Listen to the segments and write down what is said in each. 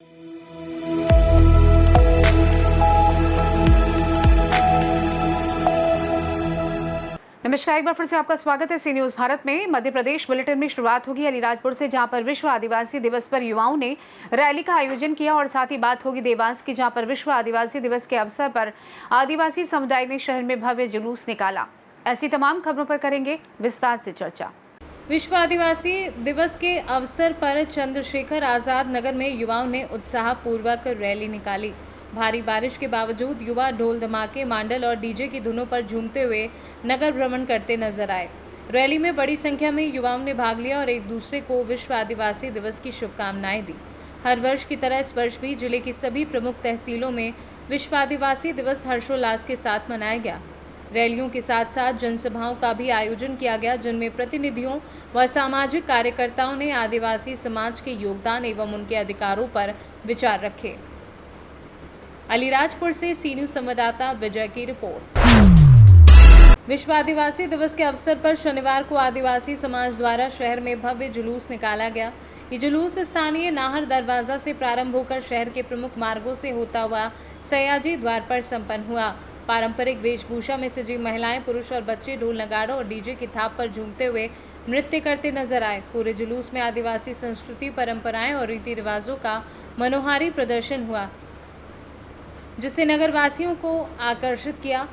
नमस्कार, एक बार फिर से आपका स्वागत है सी न्यूज भारत में। मध्य प्रदेश बुलेटिन में शुरुआत होगी अलीराजपुर से, जहां पर विश्व आदिवासी दिवस पर युवाओं ने रैली का आयोजन किया। और साथ ही बात होगी देवास की, जहां पर विश्व आदिवासी दिवस के अवसर पर आदिवासी समुदाय ने शहर में भव्य जुलूस निकाला। ऐसी तमाम खबरों पर करेंगे विस्तार से चर्चा। विश्व आदिवासी दिवस के अवसर पर चंद्रशेखर आजाद नगर में युवाओं ने उत्साहपूर्वक रैली निकाली। भारी बारिश के बावजूद युवा ढोल धमाके, मांडल और डीजे की धुनों पर झूमते हुए नगर भ्रमण करते नजर आए। रैली में बड़ी संख्या में युवाओं ने भाग लिया और एक दूसरे को विश्व आदिवासी दिवस की शुभकामनाएं दी। हर वर्ष की तरह इस वर्ष भी जिले की सभी प्रमुख तहसीलों में विश्व आदिवासी दिवस हर्षोल्लास के साथ मनाया गया। रैलियों के साथ साथ जनसभाओं का भी आयोजन किया गया, जिनमें प्रतिनिधियों व सामाजिक कार्यकर्ताओं ने आदिवासी समाज के योगदान एवं उनके अधिकारों पर विचार रखे। अलीराजपुर से सी न्यूज संवाददाता विजय की रिपोर्ट। विश्व आदिवासी दिवस के अवसर पर शनिवार को आदिवासी समाज द्वारा शहर में भव्य जुलूस निकाला गया। ये जुलूस स्थानीय नाहर दरवाजा से प्रारंभ होकर शहर के प्रमुख मार्गों से होता हुआ सयाजी द्वार पर संपन्न हुआ। पारंपरिक वेशभूषा में सजी महिलाएं, पुरुष और बच्चे ढोल नगाड़ों और डीजे की थाप पर झूमते हुए नृत्य करते नजर आए। पूरे जुलूस में आदिवासी संस्कृति, परंपराएं और रीति रिवाजों का मनोहारी प्रदर्शन हुआ, जिससे नगरवासियों को आकर्षित किया।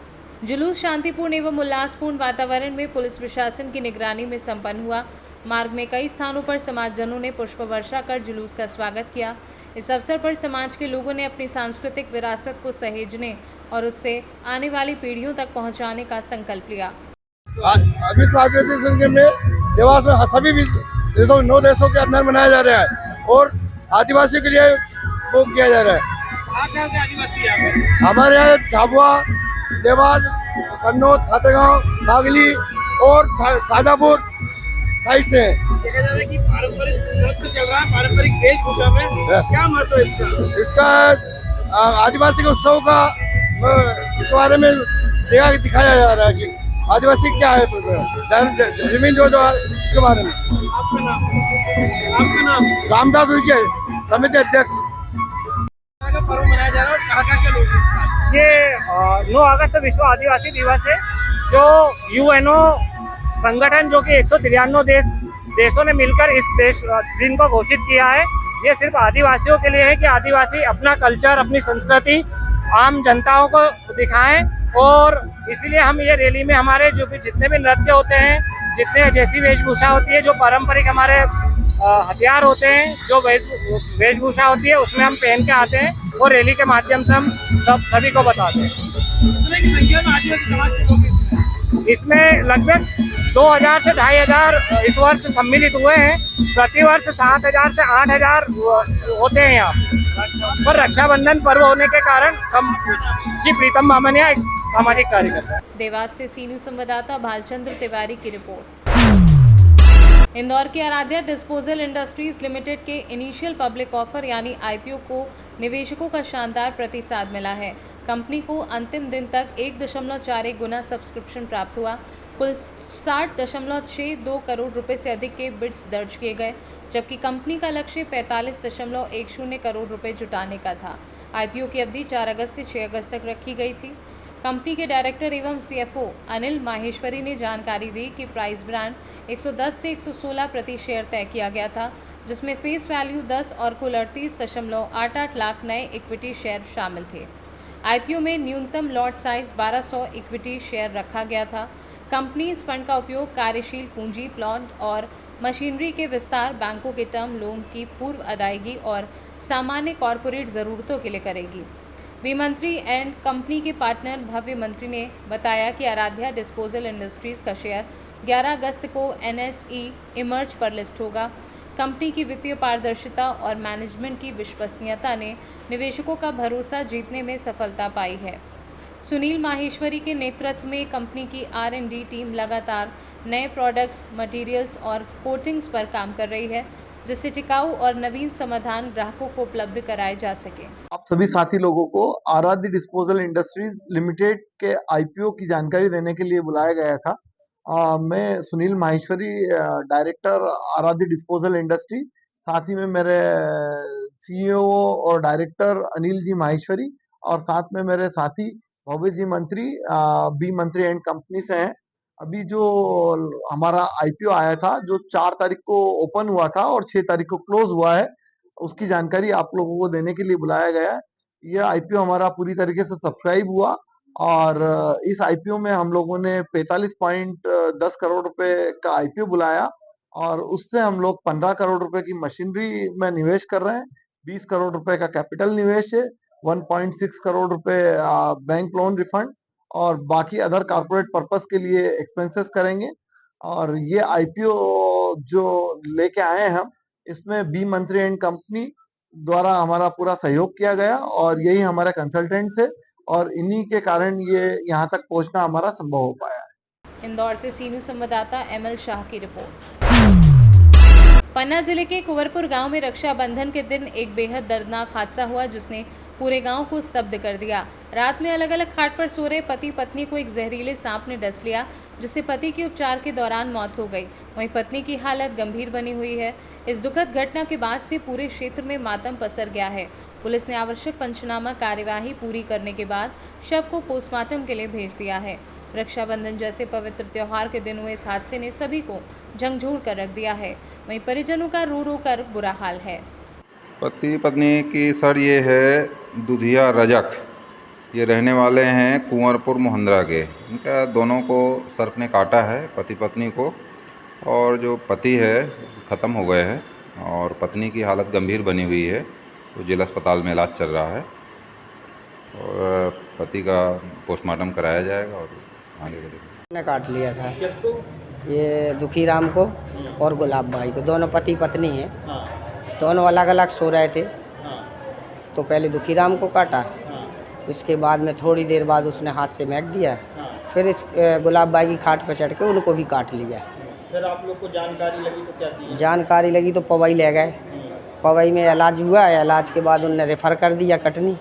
जुलूस शांतिपूर्ण एवं उल्लासपूर्ण वातावरण में पुलिस प्रशासन की निगरानी में संपन्न हुआ। मार्ग में कई स्थानों पर समाजजनों ने पुष्प वर्षा कर जुलूस का स्वागत किया। इस अवसर पर समाज के लोगों ने अपनी सांस्कृतिक विरासत को सहेजने और उससे आने वाली पीढ़ियों तक पहुंचाने का संकल्प लिया। विश्व आदिवासी संघ में देवास में सभी देशों 9 देशों के अंदर मनाया जा रहा है और आदिवासी के लिए वो किया जा रहा है। हमारे यहाँ झाबुआ, देवास, कन्नौज, खातेगांव, बागली और शाजापुर साइड से है। देखा जा रहा है कि पारंपरिक नृत्य चल रहा है, पारंपरिक वेशभूषा में क्या महत्व है इसका आदिवासी के उत्सव का उसके बारे में दिखाया जा रहा है कि आदिवासी क्या है, जमीन जो इसके बारे में। आपका नाम रामदास उइके, समिति अध्यक्ष। पर्व मनाया जा रहा है, कहाँ के लोग? ये 9 अगस्त विश्व आदिवासी दिवस है, जो यूएनओ संगठन जो कि 193 देशों ने मिलकर इस दिन को घोषित किया है। ये सिर्फ आदिवासियों के लिए है कि आदिवासी अपना कल्चर, अपनी संस्कृति आम जनताओं को दिखाएं। और इसीलिए हम ये रैली में हमारे जो भी जितने भी नृत्य होते हैं, जितने जैसी वेशभूषा होती है, जो पारंपरिक हमारे हथियार होते हैं, जो वेशभूषा होती है, उसमें हम पहन के आते हैं और रैली के माध्यम से हम सभी को बताते हैं। इसमें लगभग 2000 से 2500 इस वर्ष सम्मिलित हुए हैं। प्रतिवर्ष 7000 से 8000 होते हैं यहाँ पर। रक्षाबंधन पर्व होने के कारण हम प्रीतम बामनिया एक सामाजिक कार्यकर्ता। देवास से सी न्यूज संवाददाता भालचंद्र तिवारी की रिपोर्ट। इंदौर की आराध्या डिस्पोजल इंडस्ट्रीज लिमिटेड के इनिशियल पब्लिक ऑफर यानी आईपीओ को निवेशकों का शानदार प्रतिसाद मिला है। कंपनी को अंतिम दिन तक 1.41 गुना सब्सक्रिप्शन प्राप्त हुआ। कुल 60.62 करोड़ रुपए से अधिक के बिड्स दर्ज किए गए, जबकि कंपनी का लक्ष्य 45.10 करोड़ रुपए जुटाने का था। आईपीओ की अवधि 4 अगस्त से 6 अगस्त तक रखी गई थी। कंपनी के डायरेक्टर एवं सीएफओ अनिल माहेश्वरी ने जानकारी दी कि प्राइस ब्रांड 110 से 116 प्रति शेयर तय किया गया था, जिसमें फेस वैल्यू 10 और कुल 38.88 लाख नए इक्विटी शेयर शामिल थे। आईपीओ में न्यूनतम लॉट साइज 1200 इक्विटी शेयर रखा गया था। कंपनी इस फंड का उपयोग कार्यशील पूंजी, प्लांट और मशीनरी के विस्तार, बैंकों के टर्म लोन की पूर्व अदायगी और सामान्य कॉरपोरेट ज़रूरतों के लिए करेगी। वित्त मंत्री एंड कंपनी के पार्टनर भव्य मंत्री ने बताया कि आराध्या डिस्पोजल इंडस्ट्रीज़ का शेयर 11 अगस्त को एनएसई इमर्ज पर लिस्ट होगा। कंपनी की वित्तीय पारदर्शिता और मैनेजमेंट की विश्वसनीयता ने निवेशकों का भरोसा जीतने में सफलता पाई है। सुनील माहेश्वरी के नेतृत्व में कंपनी की R&D टीम लगातार नए प्रोडक्ट्स, मटेरियल्स और कोटिंग्स पर काम कर रही है, जिससे टिकाऊ और नवीन समाधान ग्राहकों को उपलब्ध कराए जा सके। आप सभी साथी लोगों को आराध्य डिस्पोजल इंडस्ट्रीज लिमिटेड के आईपीओ की जानकारी देने के लिए बुलाया गया था। मैं सुनील माहेश्वरी, डायरेक्टर आराध्य डिस्पोजल इंडस्ट्री, साथ ही में मेरे सीईओ और डायरेक्टर अनिल जी माहेश्वरी और साथ में मेरे साथी भव्य जी मंत्री बी मंत्री एंड कंपनी से हैं। अभी जो हमारा आईपीओ आया था जो 4 तारीख को ओपन हुआ था और 6 तारीख को क्लोज हुआ है, उसकी जानकारी आप लोगों को देने के लिए बुलाया गया है। यह आईपीओ हमारा पूरी तरीके से सब्सक्राइब हुआ और इस आईपीओ में हम लोगों ने 45.10 करोड़ रुपए का आईपीओ बुलाया और उससे हम लोग 15 करोड़ रुपए की मशीनरी में निवेश कर रहे हैं। 20 करोड़ रुपए का कैपिटल निवेश है, 1.6 करोड़ रुपए बैंक लोन रिफंड और बाकी अदर कॉर्पोरेट पर्पस के लिए एक्सपेंसेस करेंगे। और ये आईपीओ जो लेके आए हैं हम, इसमें बी मंत्री एंड कंपनी द्वारा हमारा पूरा सहयोग किया गया और यही हमारे कंसल्टेंट थे और इन्हीं के कारण ये यहाँ तक पहुँचना हमारा संभव हो पाया है। इंदौर से सी न्यूज़ संवाददाता एमएल शाह की रिपोर्ट। पन्ना जिले के कुंवरपुर गांव में रक्षाबंधन के दिन एक बेहद दर्दनाक हादसा हुआ जिसने पूरे गांव को स्तब्ध कर दिया। रात में अलग अलग खाट पर सो रहे पति पत्नी को एक जहरीले सांप ने डस लिया जिससे पति की उपचार के दौरान मौत हो गई। वहीं पत्नी की हालत गंभीर बनी हुई है। इस दुखद घटना के बाद से पूरे क्षेत्र में मातम पसर गया है। पुलिस ने आवश्यक पंचनामा कार्यवाही पूरी करने के बाद शव को पोस्टमार्टम के लिए भेज दिया है। रक्षाबंधन जैसे पवित्र त्योहार के दिन हुए इस हादसे ने सभी को झंझोर कर रख दिया है। वहीं परिजनों का रो रो कर बुरा हाल है। पति पत्नी की सर ये है दुधिया रजक, ये रहने वाले हैं कुंवरपुर मोहंद्रा के। इनका दोनों को सर्प ने काटा है, पति पत्नी को, और जो पति है ख़त्म हो गए हैं और पत्नी की हालत गंभीर बनी हुई है, तो जिला अस्पताल में इलाज चल रहा है और पति का पोस्टमार्टम कराया जाएगा और आगे करेंगे। ने काट लिया था ये दुखीराम को और गुलाब भाई को, दोनों पति पत्नी हैं। दोनों अलग अलग सो रहे थे। तो पहले दुखीराम को काटा, इसके बाद में थोड़ी देर बाद उसने हाथ से फेंक दिया, फिर इस गुलाब भाई की खाट पर चढ़ के उनको भी काट लिया। फिर आप लोग को जानकारी लगी तो क्या की? जानकारी लगी तो पवई ले गए। पवई में इलाज हुआ है, इलाज के बाद उन्होंने रेफ़र कर दिया कटनी।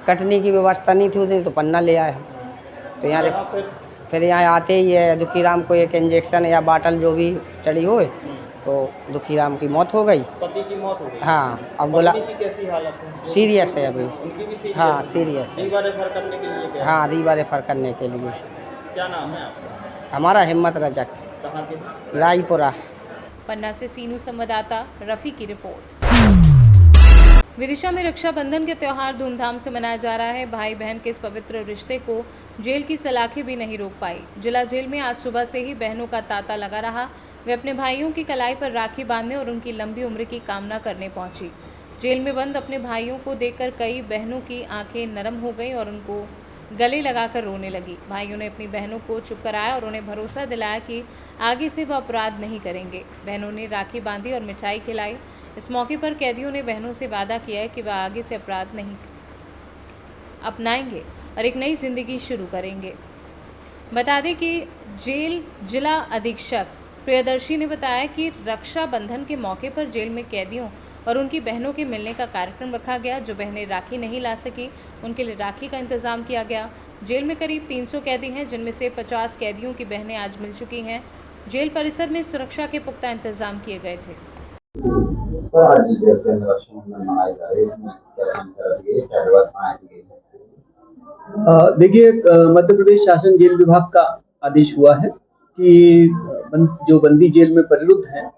कटनी की व्यवस्था नहीं थी उतनी तो पन्ना ले आए। तो यहाँ फिर यहाँ आते ही है दुखीराम को एक इंजेक्शन या बाटल जो भी चढ़ी हो तो दुखीराम की मौत हो गई। पति की मौत हो गई? हाँ। अब बोला पत्नी की कैसी हालत है? सीरियस है अभी। उनकी भी सीरियस? हाँ सीरियस है। रीवा रेफर करने के लिए क्या? हाँ रीवा रेफर करने के लिए। क्या नाम है आपका? हमारा हिम्मत रजक, कहाँ के? रायपुरा। पन्ना से सी न्यूज़ संवाददाता रफ़ी की रिपोर्ट। विदिशा में रक्षाबंधन के त्यौहार धूमधाम से मनाया जा रहा है। भाई बहन के इस पवित्र रिश्ते को जेल की सलाखें भी नहीं रोक पाई। जिला जेल में आज सुबह से ही बहनों का तांता लगा रहा। वे अपने भाइयों की कलाई पर राखी बांधने और उनकी लंबी उम्र की कामना करने पहुंची। जेल में बंद अपने भाइयों को देखकर कई बहनों की आंखें नरम हो गई और उनको गले लगाकर रोने लगी। भाइयों ने अपनी बहनों को चुप कराया और उन्हें भरोसा दिलाया कि आगे से वह अपराध नहीं करेंगे। बहनों ने राखी बांधी और मिठाई खिलाई। इस मौके पर कैदियों ने बहनों से वादा किया है कि वह आगे से अपराध नहीं अपनाएंगे और एक नई जिंदगी शुरू करेंगे। बता दें कि जेल जिला अधीक्षक प्रियदर्शी ने बताया कि रक्षाबंधन के मौके पर जेल में कैदियों और उनकी बहनों के मिलने का कार्यक्रम रखा गया। जो बहनें राखी नहीं ला सकी उनके लिए राखी का इंतजाम किया गया। जेल में करीब 300 कैदी हैं, जिनमें से 50 कैदियों की बहनें आज मिल चुकी हैं। जेल परिसर में सुरक्षा के पुख्ता इंतजाम किए गए थे। देखिए, मध्य प्रदेश शासन जेल विभाग का आदेश हुआ है कि जो बंदी जेल में परिरुद्ध हैं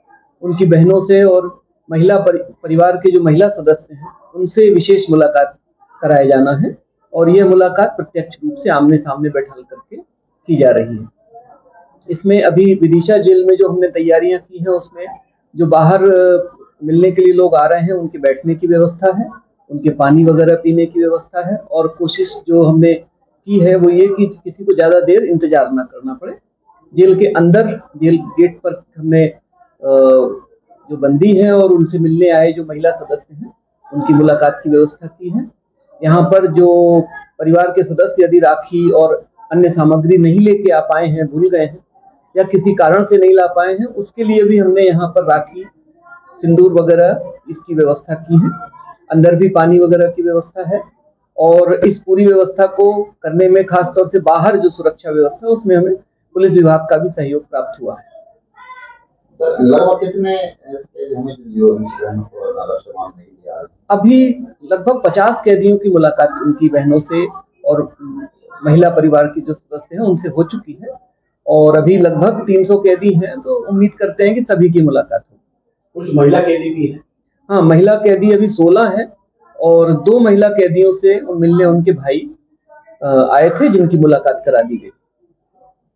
उनकी बहनों से और महिला परिवार के जो महिला सदस्य हैं उनसे विशेष मुलाकात कराया जाना है और यह मुलाकात प्रत्यक्ष रूप से आमने सामने बैठा करके की जा रही है। इसमें अभी विदिशा जेल में जो हमने तैयारियां की हैं उसमें जो बाहर मिलने के लिए लोग आ रहे हैं उनके बैठने की व्यवस्था है, उनके पानी वगैरह पीने की व्यवस्था है और कोशिश जो हमने की है वो ये कि किसी को ज़्यादा देर इंतजार ना करना पड़े। जेल के अंदर जेल गेट पर हमने जो बंदी हैं और उनसे मिलने आए जो महिला सदस्य हैं उनकी मुलाकात की व्यवस्था की है। यहाँ पर जो परिवार के सदस्य यदि राखी और अन्य सामग्री नहीं लेके आ पाए हैं, भूल गए हैं या किसी कारण से नहीं ला पाए हैं, उसके लिए भी हमने यहाँ पर राखी, सिंदूर वगैरह इसकी व्यवस्था की है। अंदर भी पानी वगैरह की व्यवस्था है और इस पूरी व्यवस्था को करने में खासतौर से बाहर जो सुरक्षा व्यवस्था है उसमें हमें पुलिस विभाग का भी सहयोग प्राप्त हुआ है। सर लगभग कितने कैदी होंगे जो उनकी बहनों को अदालत से नहीं लिया? अभी लगभग 50 कैदियों की मुलाकात उनकी बहनों से और महिला परिवार के जो सदस्य हैं उनसे हो चुकी है और अभी लगभग 300 कैदी हैं, तो उम्मीद करते हैं कि सभी की मुलाकात हो। कुछ महिला कैदी भी हैं। हाँ, महिला कैदी अभी 16 है और 2 महिला कैदियों से मिलने उनके भाई आए थे, जिनकी मुलाकात करा दी गई।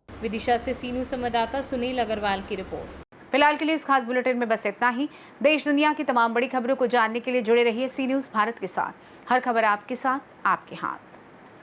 विदिशा से सी न्यूज़ संवाददाता सुनील अग्रवाल की रिपोर्ट। फिलहाल के लिए इस खास बुलेटिन में बस इतना ही। देश दुनिया की तमाम बड़ी खबरों को जानने के लिए जुड़े रहिए सी न्यूज़ भारत के साथ। हर खबर आपके साथ, आपके हाथ।